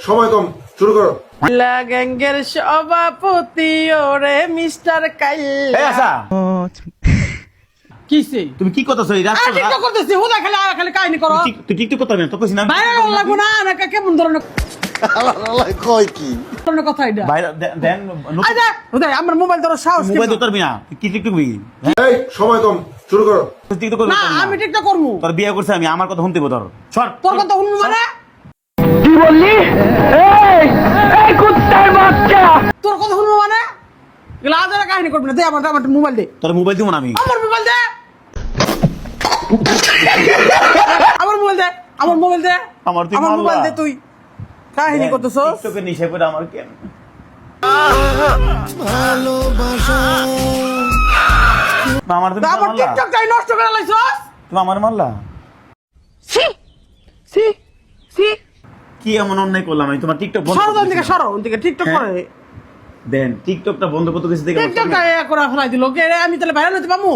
সময় কম, শুরু করো। গ্যাংয়ের সভাপতি ওরে মিস্টার কাইল্লা। এই আশা, কিসে তুমি কি করতেছো এই রাস্তা? টিকটক করতেছি হুদা খালি খালি কাহিনী করো। তুই টিকটক করতে হবে না, তো কইছি না বাইরে লাগবো না আমাকে কেমন ধরনের কয় কি ধরনের কথা এটা? বাইরে দেন আরে হুদা আমার মোবাইল ধরো সাহস মোবাইল কেমন? ধরতে পারবি না, তুই কি টিকটক করবি? সময় কম, শুরু করো। টিকটক করবি না আমি টিকটক করবো। তোর বিয়ে করছে আমি, আমার কথা শুনতে ধর সর। তোর কথা শুনবো মানে তোর কথা শুনবো মানে এগুলো আজারা কাহিনী করবি না। দে আমার আমার মোবাইল দে। তোর মোবাইল দিব না আমি। আমার মোবাইল দে। আমার মোবাইল দে। আমার মোবাইল দে। আমার তুই আমার মারলা। মোবাইল দে তুই কাহিনী করতেছস। টিকটকের নিশা করে আমার কেন আমার তুমি আমার মারলা? টিকটকটাই নষ্ট করে লাইছস। তুমি আমার মারলা? সি সি সি কি এমন অন্যায় করলাম আমি? তোমার টিকটক বন্ধ সরো করতে দিকে গেছিলাম। সরো দিকে টিকটক হ্যাঁ। করে দেন টিকটকটা বন্ধ করতে গেছি দেখে আমার টিকটকটা করে ফেলাই দিল কে রে? আমি তাহলে ভাইরাল হতে পামু।